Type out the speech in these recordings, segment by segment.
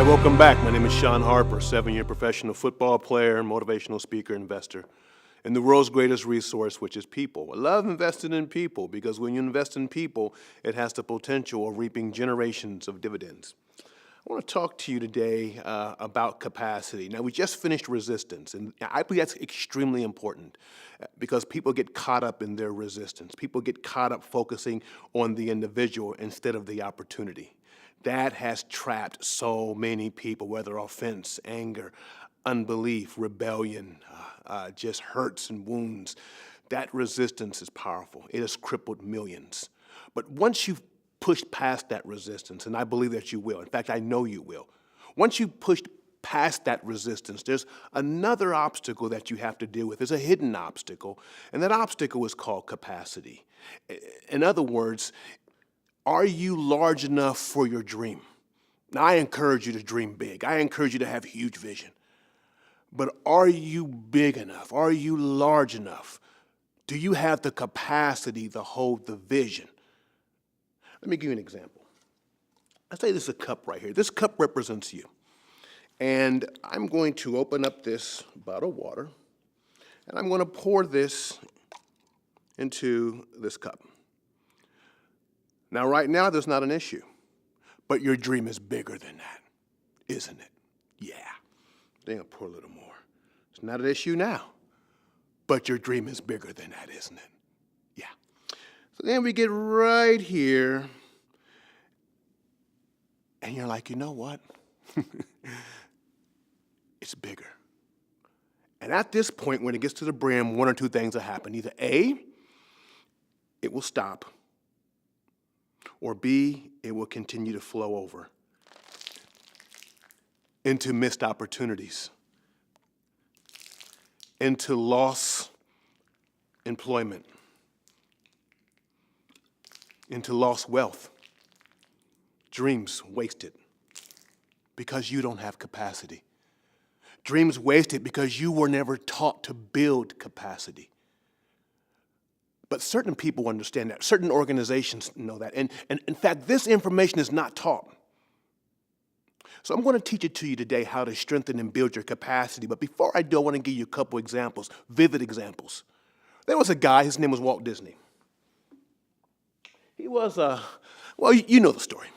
Welcome back. My name is Sean Harper, 7-year professional football player, motivational speaker, investor, and the world's greatest resource, which is people. I love investing in people because when you invest in people, it has the potential of reaping generations of dividends. I want to talk to you today about capacity. Now, we just finished resistance, and I believe that's extremely important because people get caught up in their resistance. People get caught up focusing on the individual instead of the opportunity. That has trapped so many people, whether offense, anger, unbelief, rebellion, just hurts and wounds. That resistance is powerful. It has crippled millions. But once you've pushed past that resistance, and I believe that you will, in fact, I know you will, once you've pushed past that resistance, there's another obstacle that you have to deal with. There's a hidden obstacle, and that obstacle is called capacity. In other words, are you large enough for your dream? Now, I encourage you to dream big. I encourage you to have huge vision. But are you big enough? Are you large enough? Do you have the capacity to hold the vision? Let me give you an example. Let's say this is a cup right here. This cup represents you. And I'm going to open up this bottle of water, and I'm going to pour this into this cup. Now, right now, there's not an issue, but your dream is bigger than that, isn't it? Yeah. Then I'll pour a little more. It's not an issue now, but your dream is bigger than that, isn't it? Yeah. So then we get right here, and you're like, you know what? It's bigger. And at this point, when it gets to the brim, one or two things will happen. Either A, it will stop, or B, it will continue to flow over into missed opportunities, into lost employment, into lost wealth, dreams wasted because you don't have capacity. Dreams wasted because you were never taught to build capacity. But certain people understand that. Certain organizations know that. And in fact, this information is not taught. So I'm going to teach it to you today how to strengthen and build your capacity. But before I do, I want to give you a couple examples, vivid examples. There was a guy, his name was Walt Disney. He was, well, you know the story.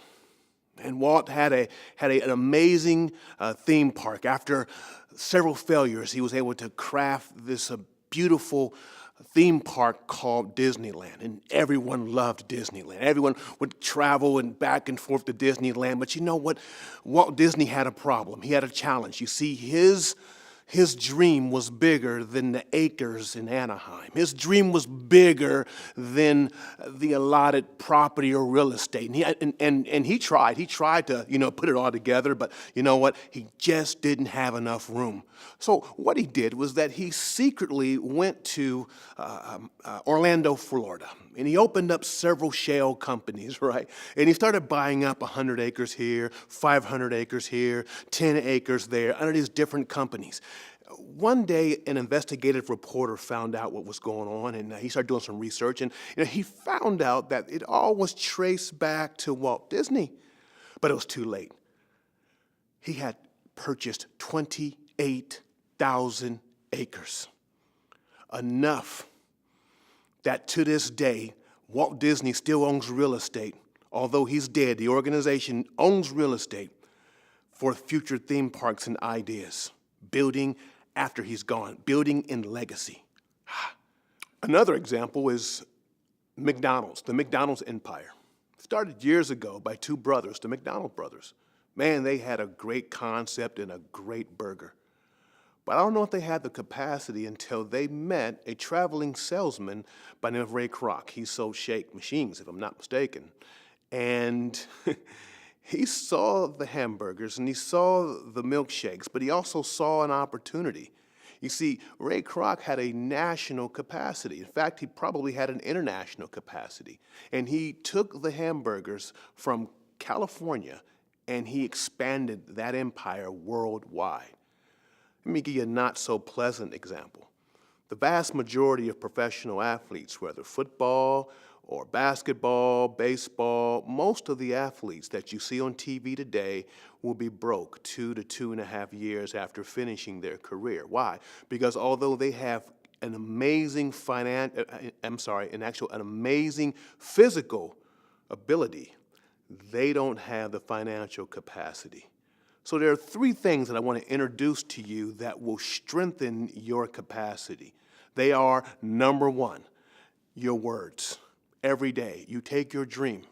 And Walt had an amazing theme park. After several failures, he was able to craft this beautiful theme park called Disneyland, and everyone loved Disneyland. Everyone would travel and back and forth to Disneyland, but you know what? Walt Disney had a problem. He had a challenge. You see, his dream was bigger than the acres in Anaheim. His dream was bigger than the allotted property or real estate. And he tried. He tried to, put it all together, but you know what? He just didn't have enough room. So what he did was that he secretly went to Orlando, Florida, and he opened up several shell companies, right? And he started buying up 100 acres here, 500 acres here, 10 acres there, under these different companies. One day, an investigative reporter found out what was going on, and he started doing some research, and he found out that it all was traced back to Walt Disney, but it was too late. He had purchased 28,000 acres, enough that to this day, Walt Disney still owns real estate. Although he's dead, the organization owns real estate for future theme parks and ideas, building after he's gone, building in legacy. Another example is McDonald's, the McDonald's empire. Started years ago by two brothers, the McDonald brothers. Man, they had a great concept and a great burger. But I don't know if they had the capacity until they met a traveling salesman by the name of Ray Kroc. He sold shake machines, if I'm not mistaken. And he saw the hamburgers and he saw the milkshakes, but he also saw an opportunity. You see, Ray Kroc had a national capacity. In fact, he probably had an international capacity. And he took the hamburgers from California and he expanded that empire worldwide. Let me give you a not so pleasant example. The vast majority of professional athletes, whether football or basketball, baseball, most of the athletes that you see on TV today will be broke 2 to 2.5 years after finishing their career. Why? Because although they have an amazing an amazing physical ability, they don't have the financial capacity. So there are 3 things that I want to introduce to you that will strengthen your capacity. They are, number 1, your words. Every day, you take your dream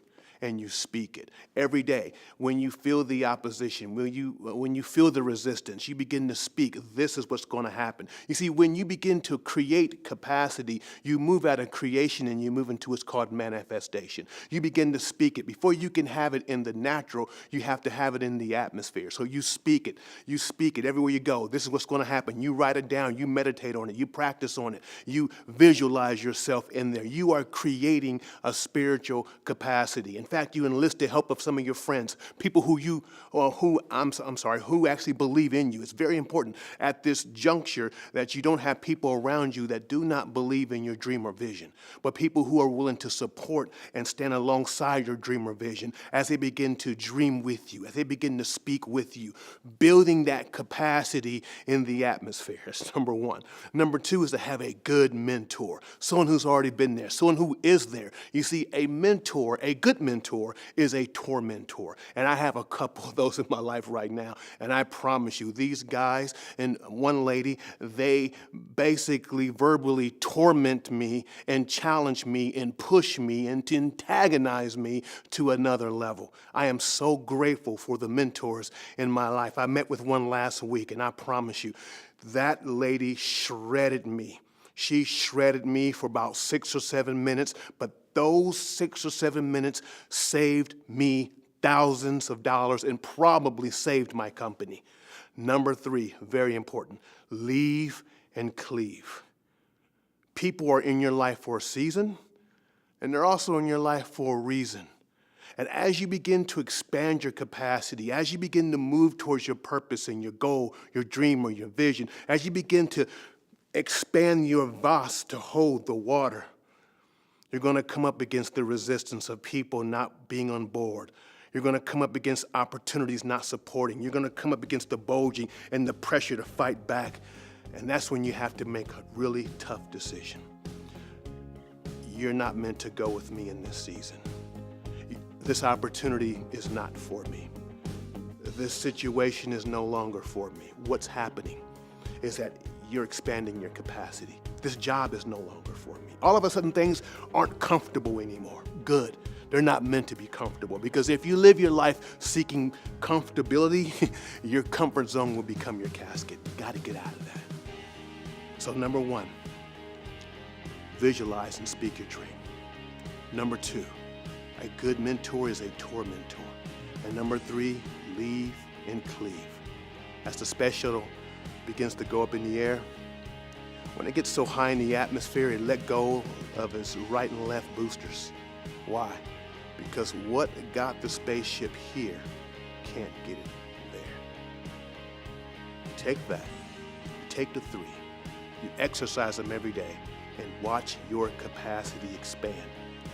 and you speak it. Every day, when you feel the opposition, when you feel the resistance, you begin to speak, this is what's going to happen. You see, when you begin to create capacity, you move out of creation and you move into what's called manifestation. You begin to speak it. Before you can have it in the natural, you have to have it in the atmosphere. So you speak it. You speak it everywhere you go. This is what's going to happen. You write it down. You meditate on it. You practice on it. You visualize yourself in there. You are creating a spiritual capacity. In fact, you enlist the help of some of your friends, people who actually believe in you. It's very important at this juncture that you don't have people around you that do not believe in your dream or vision, but people who are willing to support and stand alongside your dream or vision as they begin to dream with you, as they begin to speak with you, building that capacity in the atmosphere. That's number 1. Number 2 is to have a good mentor, someone who's already been there, someone who is there. You see, a mentor, a good mentor, is a tormentor. And I have a couple of those in my life right now. And I promise you, these guys and one lady, they basically verbally torment me and challenge me and push me and to antagonize me to another level. I am so grateful for the mentors in my life. I met with one last week, and I promise you, that lady shredded me. She shredded me for about 6 or 7 minutes, but those 6 or 7 minutes saved me thousands of dollars and probably saved my company. Number 3, very important, leave and cleave. People are in your life for a season, and they're also in your life for a reason. And as you begin to expand your capacity, as you begin to move towards your purpose and your goal, your dream or your vision, as you begin to expand your vase to hold the water, you're going to come up against the resistance of people not being on board. You're going to come up against opportunities not supporting. You're going to come up against the bulging and the pressure to fight back. And that's when you have to make a really tough decision. You're not meant to go with me in this season. This opportunity is not for me. This situation is no longer for me. What's happening is that you're expanding your capacity. This job is no longer for me. All of a sudden, things aren't comfortable anymore. Good. They're not meant to be comfortable, because if you live your life seeking comfortability, your comfort zone will become your casket. You got to get out of that. So number 1, visualize and speak your dream. Number 2, a good mentor is a tormentor. And number 3, leave and cleave. As the space shuttle begins to go up in the air, when it gets so high in the atmosphere, it let go of its right and left boosters. Why? Because what got the spaceship here can't get it there. You take that, you take the 3, you exercise them every day, and watch your capacity expand,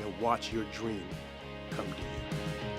and watch your dream come to you.